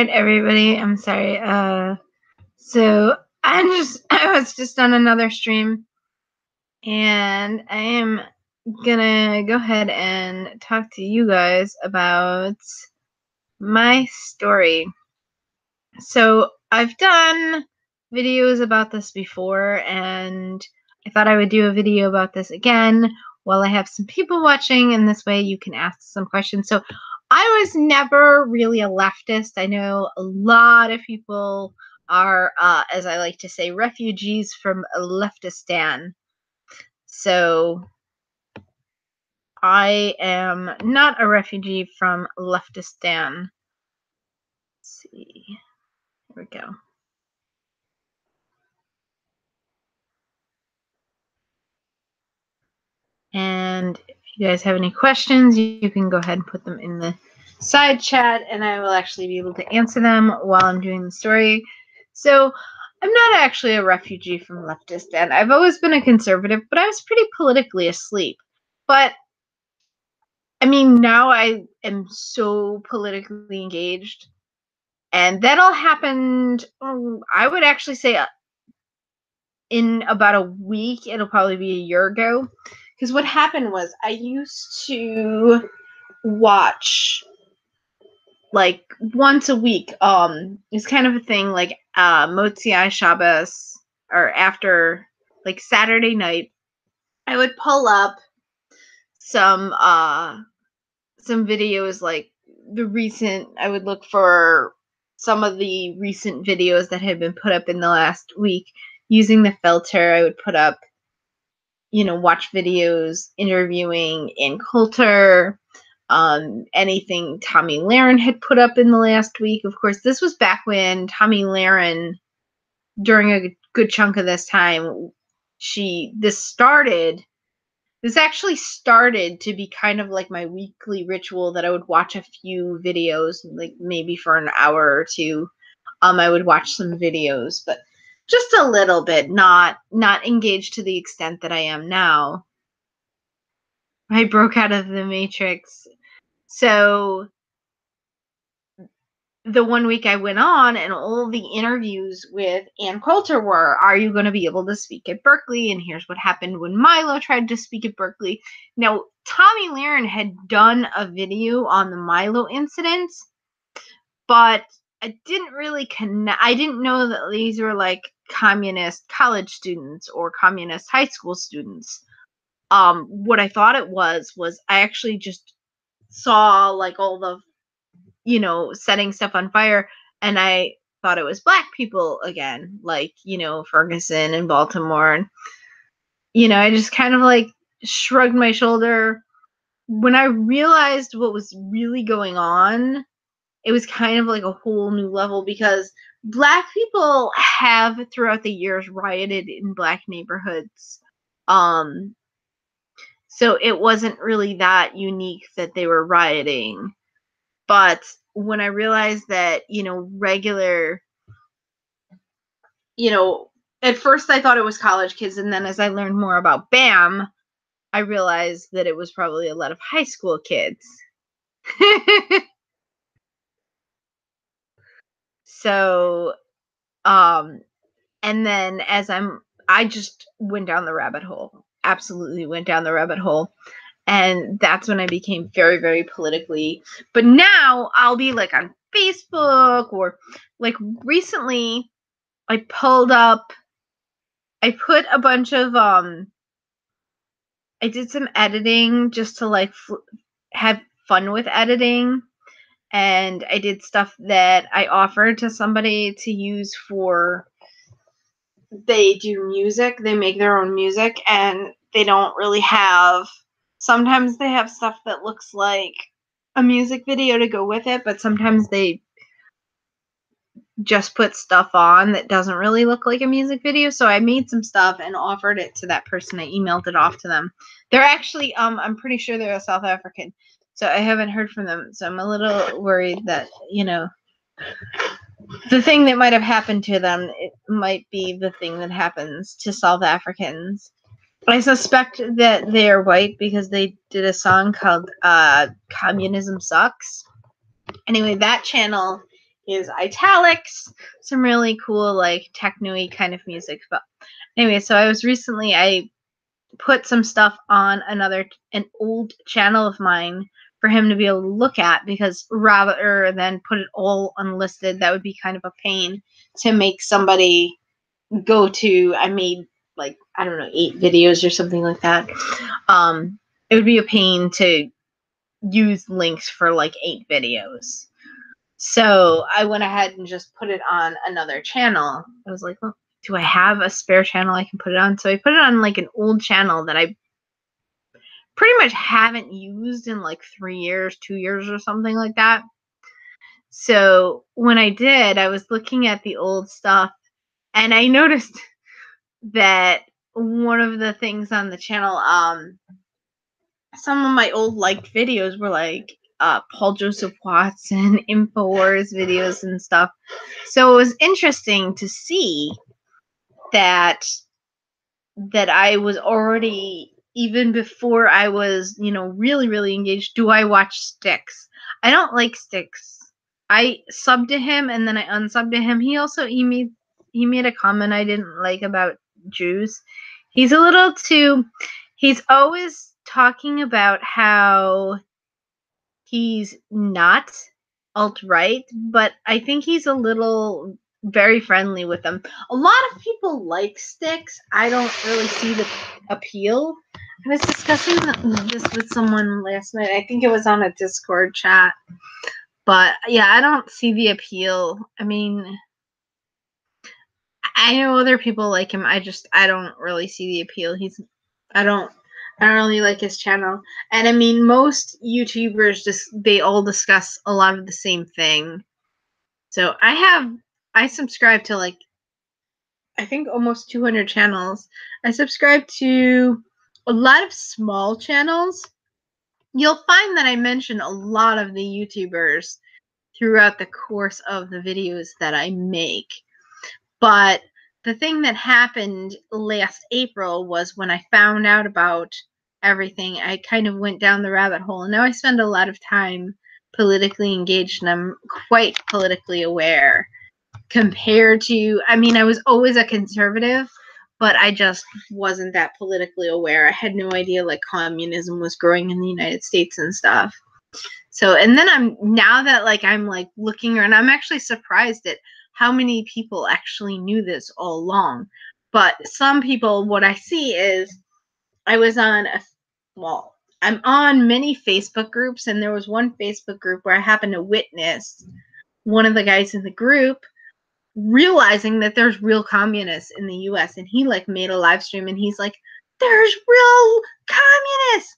Alright, everybody, I'm sorry. So I was just on another stream, and I am gonna go ahead and talk to you guys about my story. So I've done videos about this before, and I thought I would do a video about this again while I have some people watching, and this way you can ask some questions. So I was never really a leftist. I know a lot of people are, as I like to say, refugees from Leftistan. So I am not a refugee from Leftistan. Let's see. Here we go. And if you guys have any questions, you can go ahead and put them in the side chat, and I will actually be able to answer them while I'm doing the story. So I'm not actually a refugee from Leftistan. I've always been a conservative, but I was pretty politically asleep. But I mean, now I am so politically engaged, and that all happened, I would actually say, in about a week. It'll probably be a year ago. Because what happened was I used to watch like once a week. It's kind of a thing like Motzei Shabbos, or after like Saturday night, I would pull up some videos, like I would look for some of the recent videos that had been put up in the last week using the filter. I would put up, watch videos interviewing Ann Coulter, anything Tommy Lahren had put up in the last week. Of course, this was back when Tommy Lahren, during a good chunk of this time, this actually started to be kind of like my weekly ritual, that I would watch a few videos, like maybe for an hour or two. I would watch some videos, but just a little bit, not engaged to the extent that I am now. I broke out of the Matrix. So the one week I went on, and all the interviews with Ann Coulter were, are you going to be able to speak at Berkeley? And here's what happened when Milo tried to speak at Berkeley. Now, Tommy Lahren had done a video on the Milo incident, but I didn't really connect. I didn't know that these were like communist college students or communist high school students. What I thought it was I actually just saw like all the, setting stuff on fire, and I thought it was black people again, like, Ferguson and Baltimore. And, I just kind of like shrugged my shoulder. When I realized what was really going on, it was kind of like a whole new level, because black people have throughout the years rioted in black neighborhoods. So it wasn't really that unique that they were rioting. But when I realized that, regular, at first I thought it was college kids, and then as I learned more about BAM, I realized that it was probably a lot of high school kids. So, and then I just went down the rabbit hole. Absolutely went down the rabbit hole. And that's when I became very, very politically. But now I'll be like on Facebook, or like recently I put a bunch of, I did some editing just to like have fun with editing. And I did stuff that I offered to somebody to use for, they do music, they make their own music, and they don't really have, sometimes they have stuff that looks like a music video to go with it, but sometimes they just put stuff on that doesn't really look like a music video. So I made some stuff and offered it to that person. I emailed it off to them. They're actually, I'm pretty sure they're a South African, so I haven't heard from them. So I'm a little worried that, the thing that might have happened to them, it might be the thing that happens to South Africans. I suspect that they are white because they did a song called Communism Sucks. Anyway, that channel is italics, some really cool like techno-y kind of music. But anyway, so I put some stuff on an old channel of mine for him to be able to look at, because rather than put it all unlisted, that would be kind of a pain to make somebody go to. I made like, I don't know, 8 videos or something like that. It would be a pain to use links for like 8 videos. So I went ahead and just put it on another channel. I was like, well, do I have a spare channel I can put it on? So I put it on like an old channel that I pretty much haven't used in like 3 years, 2 years or something like that. So when I did, I was looking at the old stuff and I noticed that one of the things on the channel, some of my old liked videos were like Paul Joseph Watson, InfoWars videos and stuff. So it was interesting to see that I was already, even before I was, really, really engaged. Do I watch Sticks? I don't like Sticks. I subbed to him and then I unsubbed to him. He also he made a comment I didn't like about Jews. He's a little too. He's always talking about how he's not alt-right, but I think he's a little very friendly with them. A lot of people like Sticks. I don't really see the appeal. I was discussing this with someone last night. I think it was on a Discord chat. But yeah, I don't see the appeal. I mean, I know other people like him. I don't really see the appeal. I don't really like his channel. And I mean, most YouTubers they all discuss a lot of the same thing. So I subscribe to like, I think almost 200 channels. I subscribe to a lot of small channels. You'll find that I mention a lot of the YouTubers throughout the course of the videos that I make. But the thing that happened last April was when I found out about everything, I kind of went down the rabbit hole. And now I spend a lot of time politically engaged and I'm quite politically aware compared to, I mean, I was always a conservative, but I just wasn't that politically aware. I had no idea like communism was growing in the United States and stuff. So, and then I'm like looking around, I'm actually surprised at how many people actually knew this all along. But some people, what I see is I was on I'm on many Facebook groups, and there was one Facebook group where I happened to witness one of the guys in the group realizing that there's real communists in the US, and he like made a live stream and he's like, there's real communists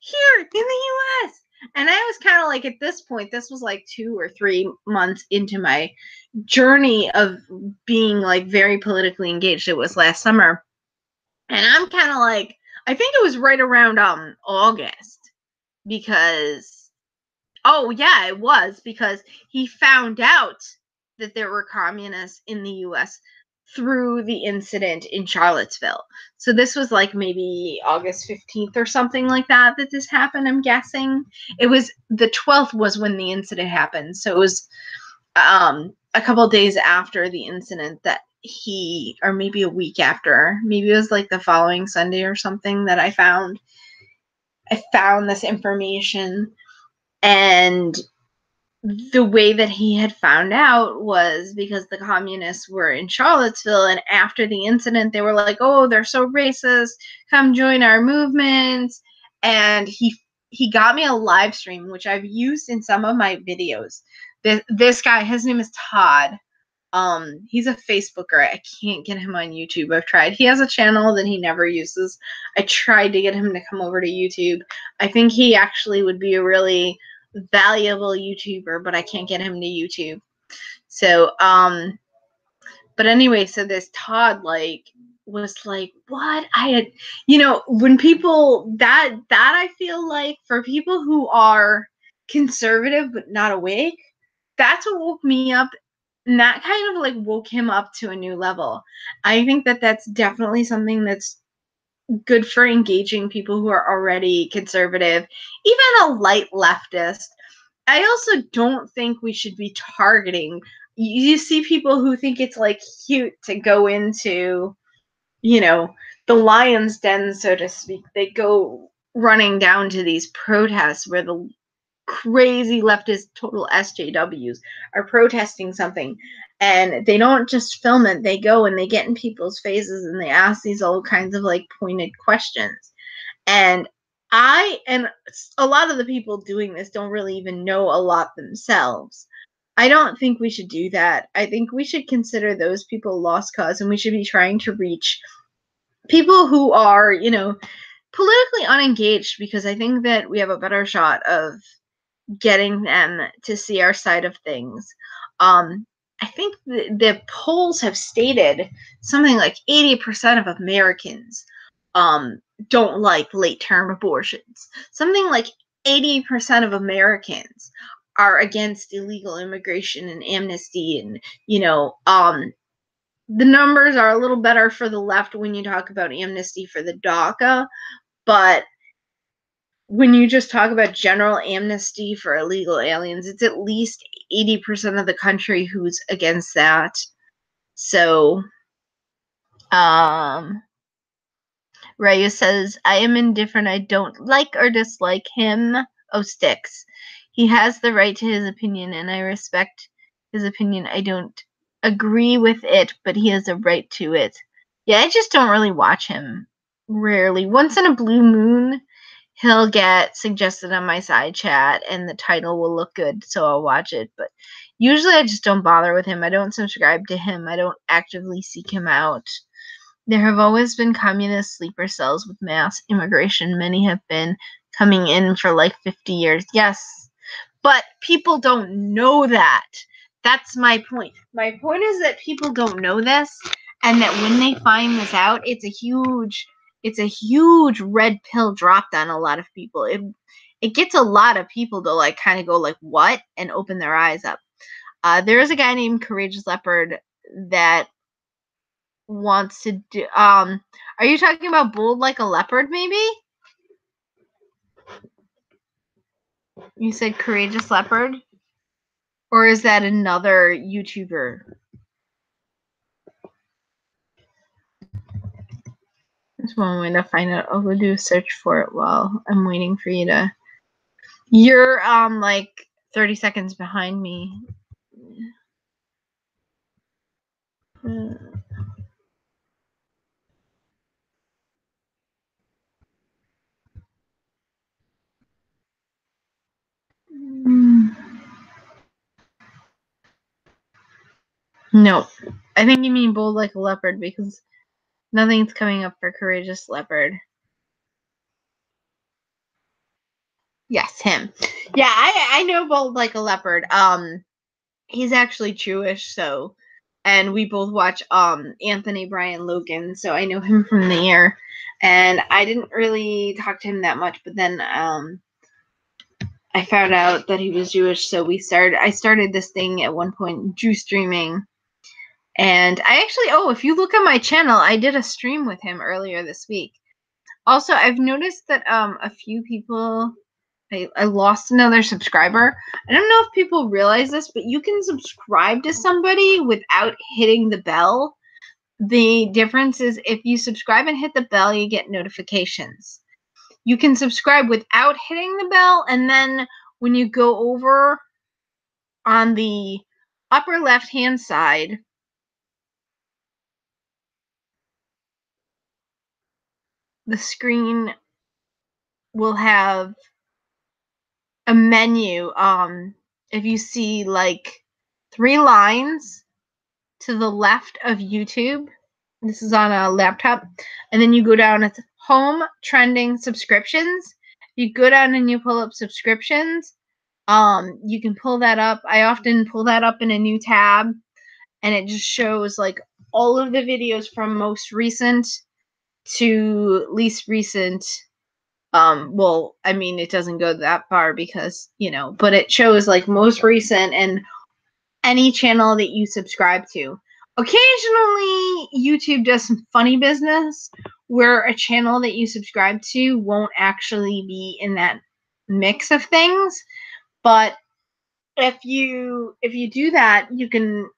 here in the US. And I was kind of like, at this point, this was like 2 or 3 months into my journey of being like very politically engaged. It was last summer. And I'm kind of like, I think it was right around August, because it was because he found out that there were communists in the US through the incident in Charlottesville. So this was like maybe August 15th or something like that this happened, I'm guessing. It was the 12th was when the incident happened. So it was a couple days after the incident or maybe a week after. Maybe it was like the following Sunday or something that I found this information. And the way that he had found out was because the communists were in Charlottesville, and after the incident, they were like, oh, they're so racist, come join our movement. And he got me a live stream, which I've used in some of my videos. This guy, his name is Todd. He's a Facebooker. I can't get him on YouTube. I've tried. He has a channel that he never uses. I tried to get him to come over to YouTube. I think he actually would be a really valuable YouTuber, but I can't get him to YouTube. So, but anyway, so this Todd was like, what? I had, when people that I feel like for people who are conservative but not awake, that's what woke me up. And that kind of like woke him up to a new level. I think that that's definitely something that's good for engaging people who are already conservative, even a light leftist. I also don't think we should be targeting. You see people who think it's like cute to go into, you know, the lion's den, so to speak. They go running down to these protests where the crazy leftist total SJWs are protesting something, and they don't just film it. They go and they get in people's faces and they ask these all kinds of like pointed questions. And a lot of the people doing this don't really even know a lot themselves. I don't think we should do that. I think we should consider those people lost cause, and we should be trying to reach people who are, politically unengaged, because I think that we have a better shot of getting them to see our side of things. I think the polls have stated something like 80% of Americans don't like late term abortions. Something like 80% of Americans are against illegal immigration and amnesty, and the numbers are a little better for the left when you talk about amnesty for the DACA, but when you just talk about general amnesty for illegal aliens, it's at least 80% of the country who's against that. So, Raya says, I am indifferent. I don't like or dislike him. Oh, sticks. He has the right to his opinion, and I respect his opinion. I don't agree with it, but he has a right to it. Yeah, I just don't really watch him. Rarely. Once in a blue moon, he'll get suggested on my side chat, and the title will look good, so I'll watch it. But usually I just don't bother with him. I don't subscribe to him. I don't actively seek him out. There have always been communist sleeper cells with mass immigration. Many have been coming in for like 50 years. Yes, but people don't know that. That's my point. My point is that people don't know this, and that when they find this out, it's a huge red pill dropped on a lot of people. It gets a lot of people to like kind of go like, what, and open their eyes up. There is a guy named Courageous Leopard that wants to do. Are you talking about Bold Like a Leopard? Maybe you said Courageous Leopard, or is that another YouTuber? That's one way to find out. I'll go do a search for it while I'm waiting for you to. You're like 30 seconds behind me. No, I think you mean Bold Like a Leopard, because nothing's coming up for Courageous Leopard. Yes, him. Yeah, I know Bold Like a Leopard. He's actually Jewish, so, and we both watch Anthony Brian Logan, so I know him from there. And I didn't really talk to him that much, but then I found out that he was Jewish, so I started this thing at one point, Jew streaming. And I actually, if you look at my channel, I did a stream with him earlier this week. Also, I've noticed that a few people, I lost another subscriber. I don't know if people realize this, but you can subscribe to somebody without hitting the bell. The difference is if you subscribe and hit the bell, you get notifications. You can subscribe without hitting the bell, and then when you go over on the upper left-hand side, the screen will have a menu. If you see like 3 lines to the left of YouTube, this is on a laptop, and then you go down, it's home, trending, subscriptions. You go down and you pull up subscriptions. You can pull that up. I often pull that up in a new tab, and it just shows like all of the videos from most recent to least recent. Well, I mean, it doesn't go that far because, but it shows like most recent and any channel that you subscribe to. Occasionally, YouTube does some funny business where a channel that you subscribe to won't actually be in that mix of things, but if you do that, you can,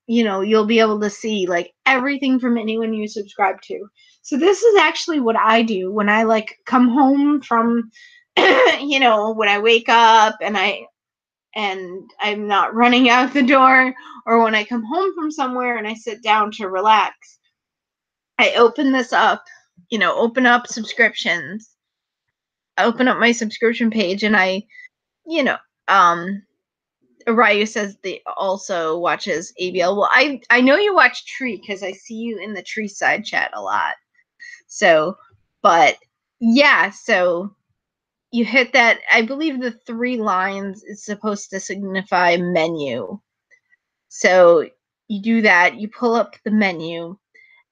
you'll be able to see like everything from anyone you subscribe to. So this is actually what I do when I like come home from when I wake up and I'm not running out the door, or when I come home from somewhere and I sit down to relax. I open this up, open up subscriptions. I open up my subscription page and I, you know, um Ryu says they also watches ABL. Well, I know you watch Tree because I see you in the Tree side chat a lot. So, but yeah, so you hit that. I believe the 3 lines is supposed to signify menu. So you do that. You pull up the menu,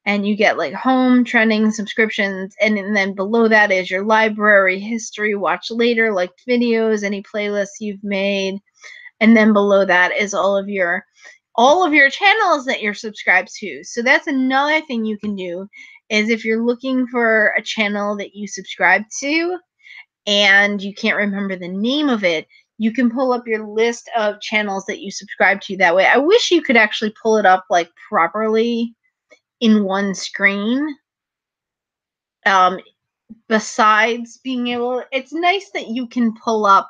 and you get like home, trending, subscriptions, and then below that is your library, history, watch later, like videos, any playlists you've made. And then below that is all of your channels that you're subscribed to. So that's another thing you can do, is if you're looking for a channel that you subscribe to and you can't remember the name of it, you can pull up your list of channels that you subscribe to that way. I wish you could actually pull it up like properly in one screen. Besides being able, it's nice that you can pull up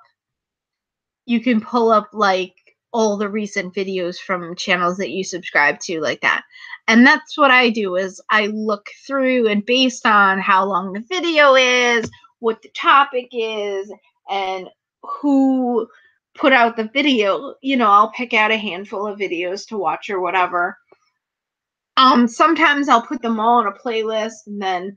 like all the recent videos from channels that you subscribe to like that. And that's what I do, is I look through, and based on how long the video is, what the topic is, and who put out the video, I'll pick out a handful of videos to watch or whatever. Sometimes I'll put them all in a playlist, and then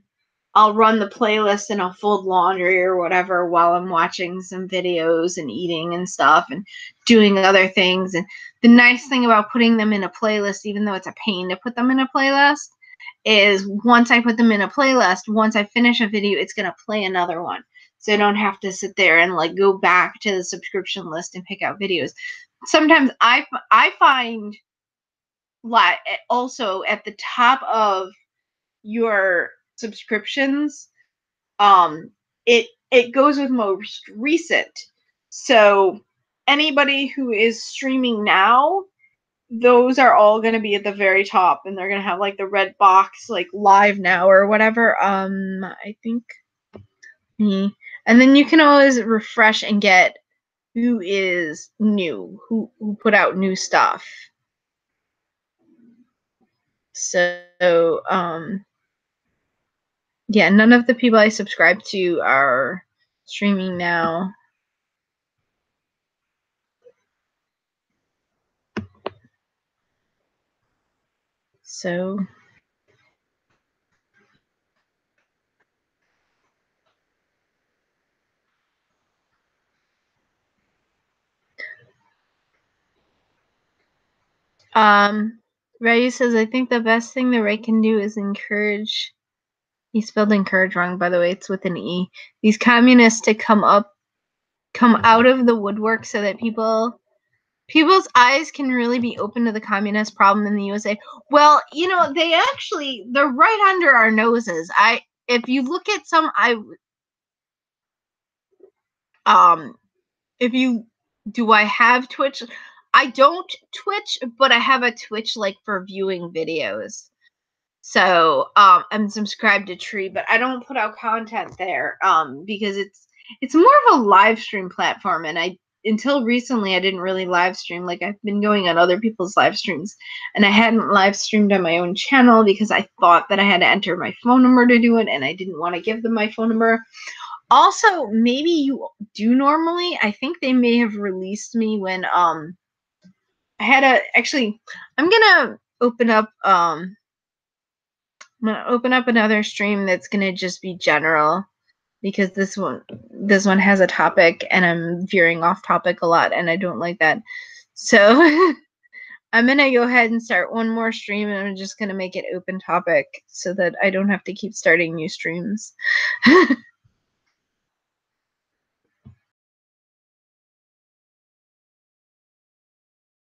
I'll run the playlist and I'll fold laundry or whatever while I'm watching some videos and eating and stuff and doing other things. And the nice thing about putting them in a playlist, even though it's a pain to put them in a playlist, is once I put them in a playlist, once I finish a video, it's going to play another one. So I don't have to sit there and like go back to the subscription list and pick out videos. Sometimes I find, like, also at the top of your subscriptions, it goes with most recent. So anybody who is streaming now, those are all going to be at the very top, and they're going to have like the red box, like live now or whatever. I think me. And then you can always refresh and get who is new, who put out new stuff. So yeah, none of the people I subscribe to are streaming now. So Ray says, I think the best thing the right can do is encourage, he spelled encourage wrong, by the way, it's with an E, these communists to come out of the woodwork so that people's eyes can really be open to the communist problem in the USA. Well, they're right under our noses. If you look at do I have Twitch? I don't Twitch, but I have a Twitch like for viewing videos. So I'm subscribed to Tree, but I don't put out content there because it's more of a live stream platform, and until recently I didn't really live stream. Like, I've been going on other people's live streams, and I hadn't live streamed on my own channel because I thought that I had to enter my phone number to do it, and I didn't want to give them my phone number. Also, maybe you do normally. I think they may have released me when I had actually, I'm gonna open up another stream that's gonna just be general, because this one has a topic and I'm veering off topic a lot and I don't like that. So I'm gonna go ahead and start one more stream, and I'm just gonna make it open topic so that I don't have to keep starting new streams.